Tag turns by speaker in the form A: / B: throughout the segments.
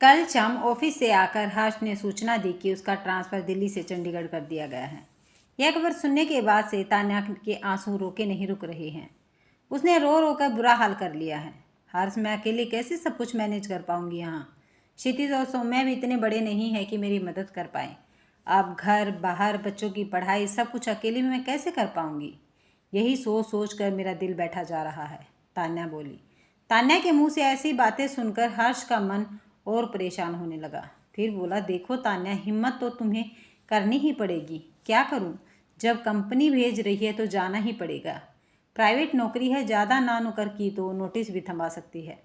A: कल शाम ऑफिस से आकर हर्ष ने सूचना दी कि उसका ट्रांसफ़र दिल्ली से चंडीगढ़ कर दिया गया है। यह खबर सुनने के बाद से तान्या के आंसू रोके नहीं रुक रहे हैं। उसने रो रो कर बुरा हाल कर लिया है। हर्ष, मैं अकेले कैसे सब कुछ मैनेज कर पाऊंगी यहाँ। क्षितिज और सौम्या भी इतने बड़े नहीं हैं कि मेरी मदद कर पाएँ। अब घर बाहर बच्चों की पढ़ाई सब कुछ अकेले में मैं कैसे कर पाऊंगी। यही सोच सोच कर मेरा दिल बैठा जा रहा है, तान्या बोली। तान्या के मुंह से ऐसी बातें सुनकर हर्ष का मन और परेशान होने लगा। फिर बोला, देखो तान्या, हिम्मत तो तुम्हें करनी ही पड़ेगी। क्या करूं? जब कंपनी भेज रही है तो जाना ही पड़ेगा। प्राइवेट नौकरी है, ज़्यादा ना नुकर की तो नोटिस भी थमा सकती है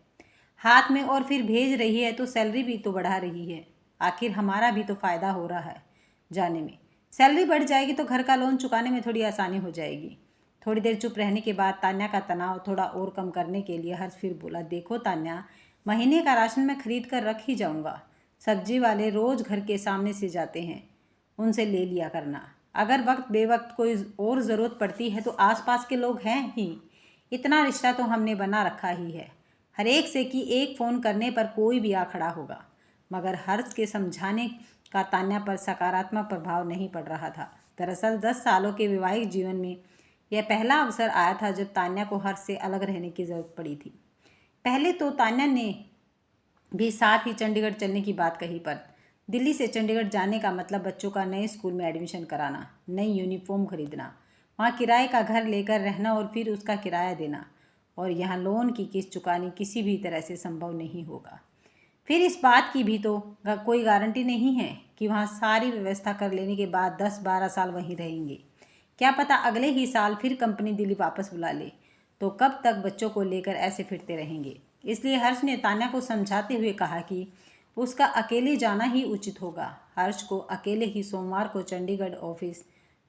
A: हाथ में, और फिर भेज रही है तो सैलरी भी तो बढ़ा रही है। आखिर हमारा भी तो फ़ायदा हो रहा है जाने में। सैलरी बढ़ जाएगी तो घर का लोन चुकाने में थोड़ी आसानी हो जाएगी। थोड़ी देर चुप रहने के बाद तान्या का तनाव थोड़ा और कम करने के लिए हर्ष फिर बोला, देखो तान्या, महीने का राशन मैं खरीद कर रख ही जाऊंगा। सब्जी वाले रोज़ घर के सामने से जाते हैं, उनसे ले लिया करना। अगर वक्त बेवक्त कोई और ज़रूरत पड़ती है तो आसपास के लोग हैं ही। इतना रिश्ता तो हमने बना रखा ही है, हर एक से कि एक फ़ोन करने पर कोई भी आ खड़ा होगा। मगर हर्ष के समझाने का तान्या पर सकारात्मक प्रभाव नहीं पड़ रहा था। दरअसल 10 सालों के वैवाहिक जीवन में यह पहला अवसर आया था जब तान्या को हर्ष से अलग रहने की ज़रूरत पड़ी थी। पहले तो तान्या ने भी साथ ही चंडीगढ़ चलने की बात कही, पर दिल्ली से चंडीगढ़ जाने का मतलब बच्चों का नए स्कूल में एडमिशन कराना, नई यूनिफॉर्म खरीदना, वहाँ किराए का घर लेकर रहना और फिर उसका किराया देना, और यहाँ लोन की किस्त चुकानी किसी भी तरह से संभव नहीं होगा। फिर इस बात की भी तो कोई गारंटी नहीं है कि वहाँ सारी व्यवस्था कर लेने के बाद 10-12 साल वहीं रहेंगे। क्या पता अगले ही साल फिर कंपनी दिल्ली वापस बुला ले, तो कब तक बच्चों को लेकर ऐसे फिरते रहेंगे। इसलिए हर्ष ने तान्या को समझाते हुए कहा कि उसका अकेले जाना ही उचित होगा। हर्ष को अकेले ही सोमवार को चंडीगढ़ ऑफिस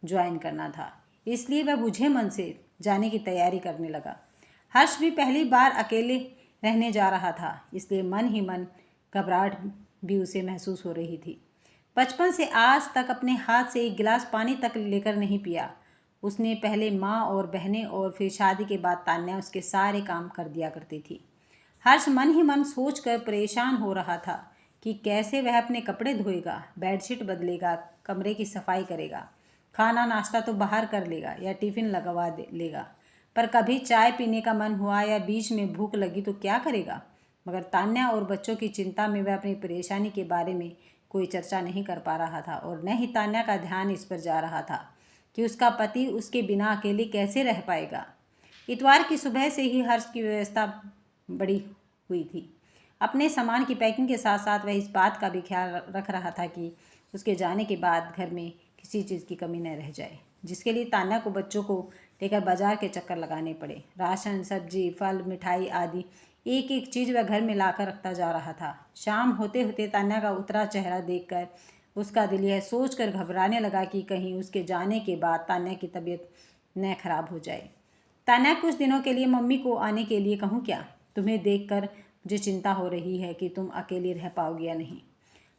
A: ज्वाइन करना था, इसलिए वह बुझे मन से जाने की तैयारी करने लगा। हर्ष भी पहली बार अकेले रहने जा रहा था, इसलिए मन ही मन घबराहट भी उसे महसूस हो रही थी। बचपन से आज तक अपने हाथ से एक गिलास पानी तक लेकर नहीं पिया उसने। पहले माँ और बहनें और फिर शादी के बाद तान्या उसके सारे काम कर दिया करती थी। हर्ष मन ही मन सोच कर परेशान हो रहा था कि कैसे वह अपने कपड़े धोएगा, बेडशीट बदलेगा, कमरे की सफाई करेगा, खाना नाश्ता तो बाहर कर लेगा या टिफ़िन लगवा लेगा, पर कभी चाय पीने का मन हुआ या बीच में भूख लगी तो क्या करेगा। मगर तान्या और बच्चों की चिंता में वह अपनी परेशानी के बारे में कोई चर्चा नहीं कर पा रहा था, और न ही तान्या का ध्यान इस पर जा रहा था कि उसका पति उसके बिना अकेले कैसे रह पाएगा। इतवार की सुबह से ही हर्ष की व्यवस्था बड़ी हुई थी। अपने सामान की पैकिंग के साथ साथ वह इस बात का भी ख्याल रख रहा था कि उसके जाने के बाद घर में किसी चीज़ की कमी न रह जाए, जिसके लिए तान्या को बच्चों को लेकर बाजार के चक्कर लगाने पड़े। राशन, सब्जी, फल, मिठाई आदि एक एक चीज़ वह घर में लाकर रखता जा रहा था। शाम होते होते तान्या का उतरा चेहरा देखकर उसका दिल यह सोचकर घबराने लगा कि कहीं उसके जाने के बाद तान्या की तबीयत न खराब हो जाए। तान्या, कुछ दिनों के लिए मम्मी को आने के लिए कहूँ क्या? तुम्हें देखकर मुझे चिंता हो रही है कि तुम अकेली रह पाओगी या नहीं।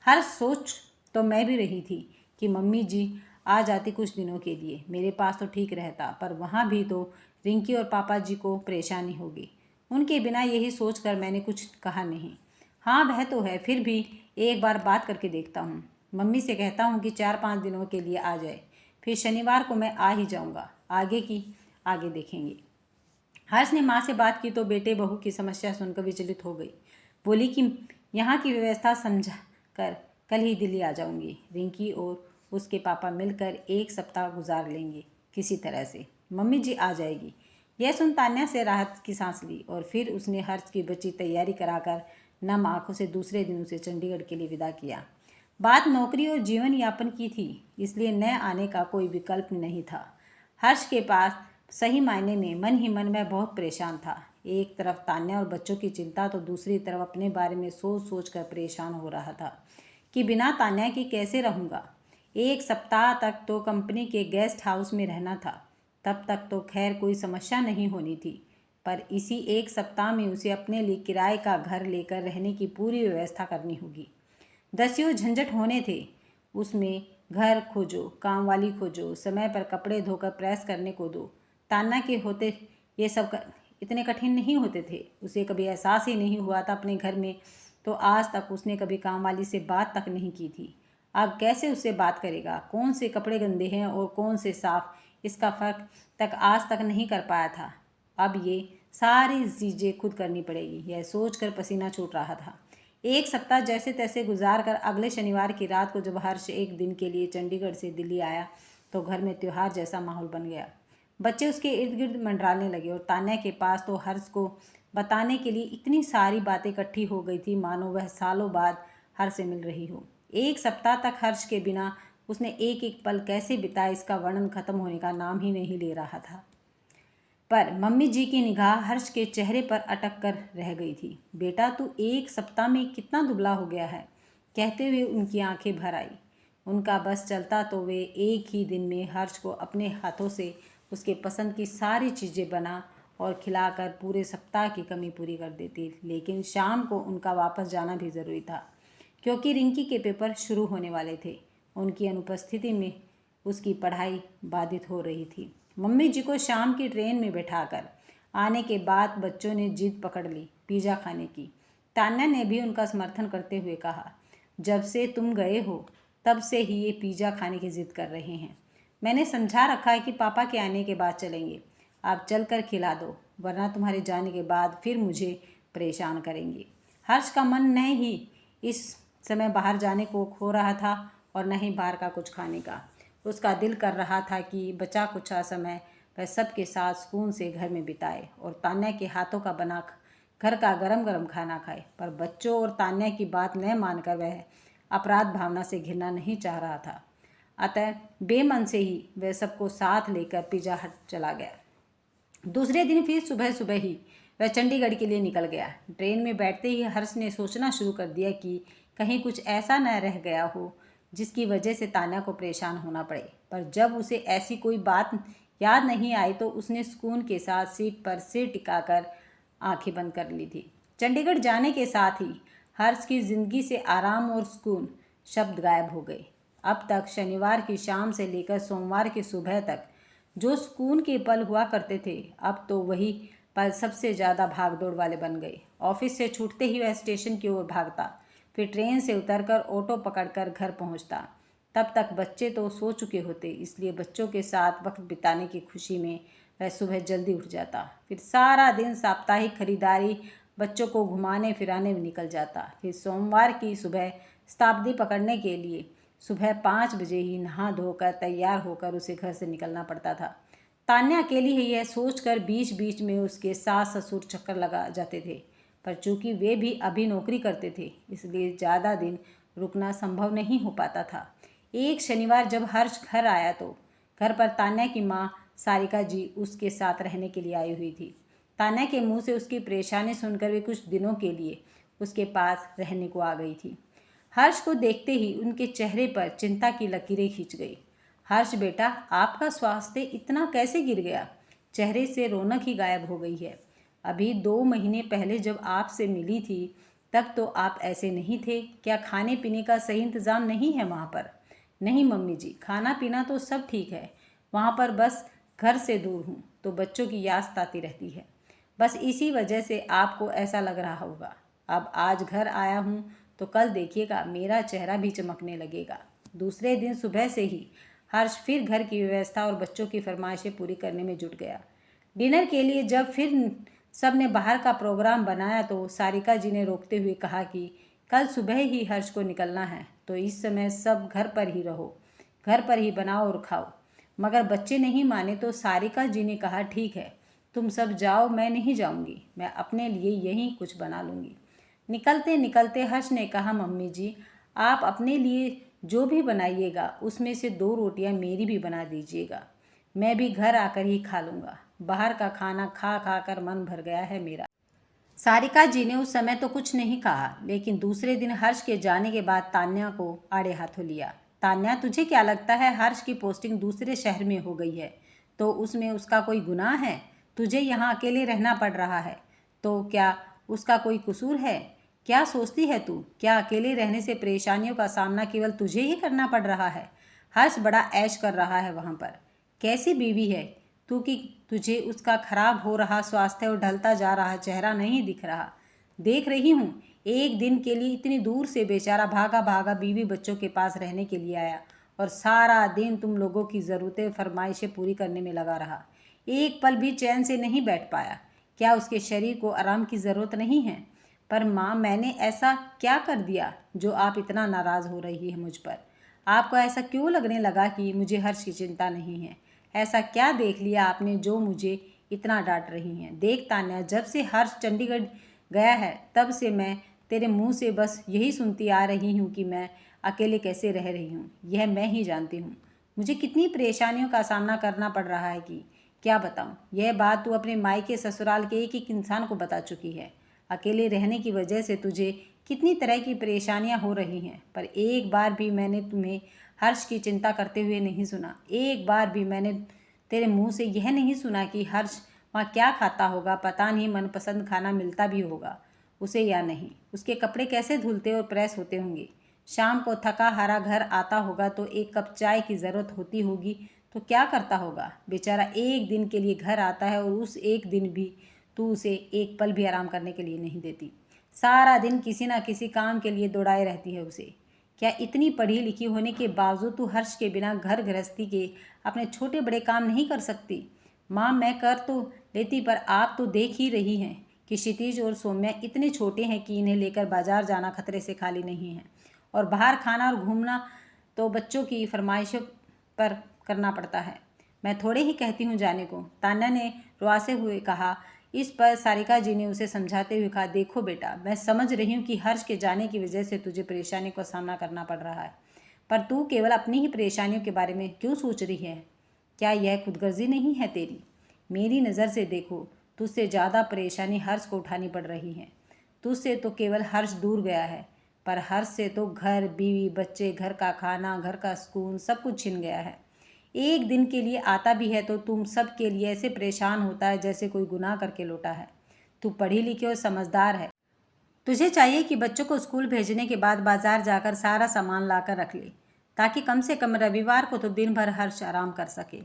A: हर सोच तो मैं भी रही थी कि मम्मी जी आ जाती कुछ दिनों के लिए, मेरे पास तो ठीक रहता, पर वहाँ भी तो रिंकी और पापा जी को परेशानी होगी। उनके बिना यही सोच कर मैंने कुछ कहा नहीं। हाँ वह तो है, फिर भी एक बार बात करके देखता हूँ। मम्मी से कहता हूँ कि 4-5 दिनों के लिए आ जाए, फिर शनिवार को मैं आ ही जाऊँगा। आगे की आगे देखेंगे। हर्ष ने माँ से बात की तो बेटे बहू की समस्या सुनकर विचलित हो गई। बोली कि यहाँ की व्यवस्था समझा कर कल ही दिल्ली आ जाऊँगी। रिंकी और उसके पापा मिलकर 1 सप्ताह गुजार लेंगे किसी तरह से, मम्मी जी आ जाएगी। यह सुन तान्या से राहत की सांस ली, और फिर उसने हर्ष की बची तैयारी कराकर नम आंखों से दूसरे दिन उसे चंडीगढ़ के लिए विदा किया। बात नौकरी और जीवन यापन की थी, इसलिए न आने का कोई विकल्प नहीं था। हर्ष के पास सही मायने में मन ही मन में बहुत परेशान था। एक तरफ तान्या और बच्चों की चिंता तो दूसरी तरफ अपने बारे में सोच सोच कर परेशान हो रहा था कि बिना तान्या के कैसे रहूँगा। 1 सप्ताह तक तो कंपनी के गेस्ट हाउस में रहना था, तब तक तो खैर कोई समस्या नहीं होनी थी, पर इसी 1 सप्ताह में उसे अपने लिए किराए का घर लेकर रहने की पूरी व्यवस्था करनी होगी। दसियों झंझट होने थे उसमें। घर खोजो, काम वाली खोजो, समय पर कपड़े धोकर प्रेस करने को दो। तान्या के होते ये सब इतने कठिन नहीं होते थे। उसे कभी एहसास ही नहीं हुआ था अपने घर में तो आज तक उसने कभी कामवाली से बात तक नहीं की थी। अब कैसे उससे बात करेगा? कौन से कपड़े गंदे हैं और कौन से साफ, इसका फ़र्क तक आज तक नहीं कर पाया था। अब ये सारी चीज़ें खुद करनी पड़ेगी, यह सोचकर पसीना छूट रहा था। एक सप्ताह जैसे तैसे गुजार कर अगले शनिवार की रात को जब हर्ष एक दिन के लिए चंडीगढ़ से दिल्ली आया तो घर में त्योहार जैसा माहौल बन गया। बच्चे उसके इर्द गिर्द मंडराने लगे और तान्या के पास तो हर्ष को बताने के लिए इतनी सारी बातें इकट्ठी हो गई थी मानो वह सालों बाद हर्ष से मिल रही हो। एक सप्ताह तक हर्ष के बिना उसने एक एक पल कैसे बिताया इसका वर्णन खत्म होने का नाम ही नहीं ले रहा था। पर मम्मी जी की निगाह हर्ष के चेहरे पर अटक कर रह गई थी। बेटा तू एक सप्ताह में कितना दुबला हो गया है, कहते हुए उनकी आंखें भर आई। उनका बस चलता तो वे एक ही दिन में हर्ष को अपने हाथों से उसके पसंद की सारी चीज़ें बना और खिलाकर पूरे सप्ताह की कमी पूरी कर देती। लेकिन शाम को उनका वापस जाना भी ज़रूरी था क्योंकि रिंकी के पेपर शुरू होने वाले थे। उनकी अनुपस्थिति में उसकी पढ़ाई बाधित हो रही थी। मम्मी जी को शाम की ट्रेन में बैठाकर आने के बाद बच्चों ने जिद पकड़ ली पिज़्ज़ा खाने की। तान्या ने भी उनका समर्थन करते हुए कहा, जब से तुम गए हो तब से ही ये पिज़्ज़ा खाने की जिद कर रहे हैं। मैंने समझा रखा है कि पापा के आने के बाद चलेंगे। आप चल कर खिला दो, वरना तुम्हारे जाने के बाद फिर मुझे परेशान करेंगे। हर्ष का मन न ही इस समय बाहर जाने को खो रहा था और न ही बाहर का कुछ खाने का। उसका दिल कर रहा था कि बचा कुचा समय वह सबके साथ सुकून से घर में बिताए और तान्या के हाथों का बना घर का गरम गरम खाना खाए। पर बच्चों और तान्या की बात न मानकर वह अपराध भावना से घिरना नहीं चाह रहा था। अतः बेमन से ही वह सबको साथ लेकर पिज़्ज़ा हट चला गया। दूसरे दिन फिर सुबह सुबह ही वह चंडीगढ़ के लिए निकल गया। ट्रेन में बैठते ही हर्ष ने सोचना शुरू कर दिया कि कहीं कुछ ऐसा न रह गया हो जिसकी वजह से तान्या को परेशान होना पड़े। पर जब उसे ऐसी कोई बात याद नहीं आई तो उसने सुकून के साथ सीट पर सिर टिकाकर आंखें बंद कर ली थी। चंडीगढ़ जाने के साथ ही हर्ष की जिंदगी से आराम और सुकून शब्द गायब हो गए। अब तक शनिवार की शाम से लेकर सोमवार की सुबह तक जो सुकून के पल हुआ करते थे, अब तो वही पल सबसे ज़्यादा भागदौड़ वाले बन गए। ऑफिस से छूटते ही वह स्टेशन की ओर भागता, फिर ट्रेन से उतरकर ऑटो पकड़कर घर पहुंचता। तब तक बच्चे तो सो चुके होते, इसलिए बच्चों के साथ वक्त बिताने की खुशी में वह सुबह जल्दी उठ जाता। फिर सारा दिन साप्ताहिक खरीदारी, बच्चों को घुमाने फिराने में निकल जाता। फिर सोमवार की सुबह शताब्दी पकड़ने के लिए सुबह 5 बजे ही नहा धोकर तैयार होकर उसे घर से निकलना पड़ता था। तान्या अकेली ही यह सोचकर बीच बीच में उसके सास ससुर चक्कर लगा जाते थे, पर चूंकि वे भी अभी नौकरी करते थे इसलिए ज़्यादा दिन रुकना संभव नहीं हो पाता था। एक शनिवार जब हर्ष घर आया तो घर पर तान्या की माँ सारिका जी उसके साथ रहने के लिए आई हुई थी। तान्या के मुंह से उसकी परेशानी सुनकर वे कुछ दिनों के लिए उसके पास रहने को आ गई थी। हर्ष को देखते ही उनके चेहरे पर चिंता की लकीरें खींच गई। हर्ष बेटा, आपका स्वास्थ्य इतना कैसे गिर गया? चेहरे से रौनक ही गायब हो गई है। अभी 2 महीने पहले जब आपसे मिली थी तब तो आप ऐसे नहीं थे। क्या खाने पीने का सही इंतज़ाम नहीं है वहाँ पर? नहीं मम्मी जी, खाना पीना तो सब ठीक है, वहाँ पर बस घर से दूर हूँ तो बच्चों की याद आती रहती है। बस इसी वजह से आपको ऐसा लग रहा होगा। अब आज घर आया हूँ तो कल देखिएगा मेरा चेहरा भी चमकने लगेगा। दूसरे दिन सुबह से ही हर्ष फिर घर की व्यवस्था और बच्चों की फरमाइशें पूरी करने में जुट गया। डिनर के लिए जब फिर सब ने बाहर का प्रोग्राम बनाया तो सारिका जी ने रोकते हुए कहा कि कल सुबह ही हर्ष को निकलना है, तो इस समय सब घर पर ही रहो, घर पर ही बनाओ और खाओ। मगर बच्चे नहीं माने तो सारिका जी ने कहा, ठीक है, तुम सब जाओ, मैं नहीं जाऊंगी, मैं अपने लिए यहीं कुछ बना लूँगी। निकलते निकलते हर्ष ने कहा, मम्मी जी, आप अपने लिए जो भी बनाइएगा उसमें से 2 रोटियां मेरी भी बना दीजिएगा, मैं भी घर आकर ही खा लूँगा। बाहर का खाना खा खा कर मन भर गया है मेरा। सारिका जी ने उस समय तो कुछ नहीं कहा, लेकिन दूसरे दिन हर्ष के जाने के बाद तान्या को आड़े हाथों लिया। तान्या, तुझे क्या लगता है हर्ष की पोस्टिंग दूसरे शहर में हो गई है तो उसमें उसका कोई गुनाह है? तुझे यहाँ अकेले रहना पड़ रहा है तो क्या उसका कोई कसूर है? क्या सोचती है तू? क्या अकेले रहने से परेशानियों का सामना केवल तुझे ही करना पड़ रहा है? हर्ष बड़ा ऐश कर रहा है वहाँ पर। कैसी बीवी है तू कि तुझे उसका खराब हो रहा स्वास्थ्य और ढलता जा रहा चेहरा नहीं दिख रहा? देख रही हूँ, एक दिन के लिए इतनी दूर से बेचारा भागा भागा बीवी बच्चों के पास रहने के लिए आया और सारा दिन तुम लोगों की ज़रूरतें फरमाइशें पूरी करने में लगा रहा। एक पल भी चैन से नहीं बैठ पाया। क्या उसके शरीर को आराम की ज़रूरत नहीं है? पर माँ, मैंने ऐसा क्या कर दिया जो आप इतना नाराज़ हो रही है मुझ पर? आपको ऐसा क्यों लगने लगा कि मुझे हर्ष की चिंता नहीं है? ऐसा क्या देख लिया आपने जो मुझे इतना डांट रही हैं? देख तान्या, जब से हर्ष चंडीगढ़ गया है तब से मैं तेरे मुंह से बस यही सुनती आ रही हूँ कि मैं अकेले कैसे रह रही हूँ। यह मैं ही जानती हूँ मुझे कितनी परेशानियों का सामना करना पड़ रहा है कि क्या बताऊँ। यह बात तू अपने मायके ससुराल के एक एक इंसान को बता चुकी है। अकेले रहने की वजह से तुझे कितनी तरह की परेशानियां हो रही हैं, पर एक बार भी मैंने तुम्हें हर्ष की चिंता करते हुए नहीं सुना। एक बार भी मैंने तेरे मुंह से यह नहीं सुना कि हर्ष वहाँ क्या खाता होगा, पता नहीं मनपसंद खाना मिलता भी होगा उसे या नहीं, उसके कपड़े कैसे धुलते और प्रेस होते होंगे, शाम को थका हारा घर आता होगा तो एक कप चाय की ज़रूरत होती होगी तो क्या करता होगा। बेचारा एक दिन के लिए घर आता है और उस एक दिन भी तू उसे एक पल भी आराम करने के लिए नहीं देती। सारा दिन किसी ना किसी काम के लिए दौड़ाए रहती है उसे। क्या इतनी पढ़ी लिखी होने के बावजूद तू हर्ष के बिना घर गृहस्थी के अपने छोटे बड़े काम नहीं कर सकती? माँ, मैं कर तो लेती, पर आप तो देख ही रही हैं कि क्षितिज और सौम्या इतने छोटे हैं कि इन्हें लेकर बाजार जाना खतरे से खाली नहीं है, और बाहर खाना और घूमना तो बच्चों की फरमाइशों पर करना पड़ता है। मैं थोड़े ही कहती हूँ जाने को, तान्या ने रुआसे हुए कहा। इस पर सारिका जी ने उसे समझाते हुए कहा, देखो बेटा, मैं समझ रही हूँ कि हर्ष के जाने की वजह से तुझे परेशानी का सामना करना पड़ रहा है, पर तू केवल अपनी ही परेशानियों के बारे में क्यों सोच रही है? क्या यह खुदगर्जी नहीं है तेरी? मेरी नज़र से देखो, तुझसे ज़्यादा परेशानी हर्ष को उठानी पड़ रही है। तुझसे तो केवल हर्ष दूर गया है, पर हर्ष से तो घर, बीवी, बच्चे, घर का खाना, घर का सुकून सब कुछ छिन गया है। एक दिन के लिए आता भी है तो तुम सब के लिए ऐसे परेशान होता है जैसे कोई गुनाह करके लौटा है। तू पढ़ी लिखी और समझदार है, तुझे चाहिए कि बच्चों को स्कूल भेजने के बाद बाजार जाकर सारा सामान लाकर रख ले, ताकि कम से कम रविवार को तो दिन भर हर्ष आराम कर सके।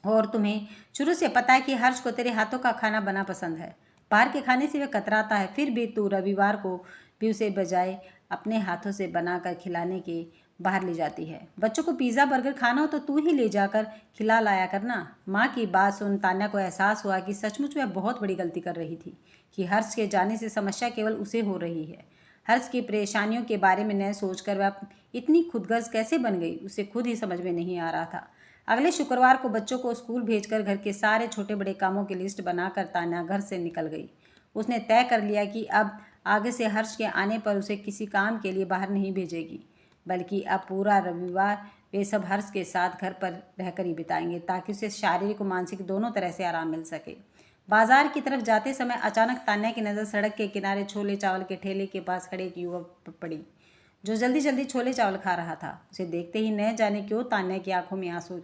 A: और तुम्हें शुरू से पता है कि हर्ष को तेरे हाथों का खाना बना पसंद है। बाहर के खाने से वह कतराता है, फिर भी तू रविवार को भी उसे बजाय अपने हाथों से बनाकर खिलाने के बाहर ले जाती है। बच्चों को पिज़्ज़ा बर्गर खाना हो तो तू ही ले जाकर खिला लाया करना। माँ की बात सुन तान्या को एहसास हुआ कि सचमुच वह बहुत बड़ी गलती कर रही थी, कि हर्ष के जाने से समस्या केवल उसे हो रही है। हर्ष की परेशानियों के बारे में न सोचकर वह इतनी खुदगर्ज कैसे बन गई, उसे खुद ही समझ में नहीं आ रहा था। अगले शुक्रवार को बच्चों को स्कूल भेजकर घर के सारे छोटे बड़े कामों की लिस्ट बनाकर तान्या घर से निकल गई। उसने तय कर लिया कि अब आगे से हर्ष के आने पर उसे किसी काम के लिए बाहर नहीं भेजेगी, बल्कि अब पूरा रविवार वे सब हर्ष के साथ घर पर रहकर ही बिताएंगे, ताकि उसे शारीरिक और मानसिक दोनों तरह से आराम मिल सके। बाजार की तरफ जाते समय अचानक तान्या की नज़र सड़क के किनारे छोले चावल के ठेले के पास खड़े एक युवक पर पड़ी, जो जल्दी जल्दी छोले चावल खा रहा था। उसे देखते ही न जाने क्यों तान्या की आंखों में आंसू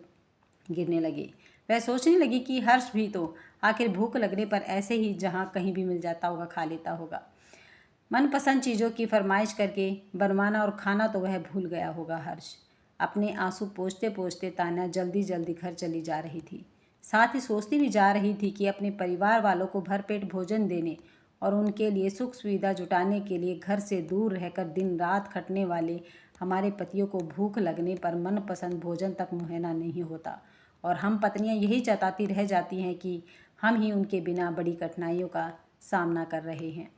A: गिरने लगे। वह सोचने लगी कि हर्ष भी तो आखिर भूख लगने पर ऐसे ही जहाँ कहीं भी मिल जाता होगा खा लेता होगा। मनपसंद चीज़ों की फरमाइश करके बनवाना और खाना तो वह भूल गया होगा हर्ष। अपने आंसू पोंछते पोंछते तान्या जल्दी जल्दी घर चली जा रही थी। साथ ही सोचती भी जा रही थी कि अपने परिवार वालों को भरपेट भोजन देने और उनके लिए सुख सुविधा जुटाने के लिए घर से दूर रहकर दिन रात खटने वाले हमारे पतियों को भूख लगने पर मनपसंद भोजन तक मुहैया नहीं होता, और हम पत्नियां यही जताती रह जाती हैं कि हम ही उनके बिना बड़ी कठिनाइयों का सामना कर रहे हैं।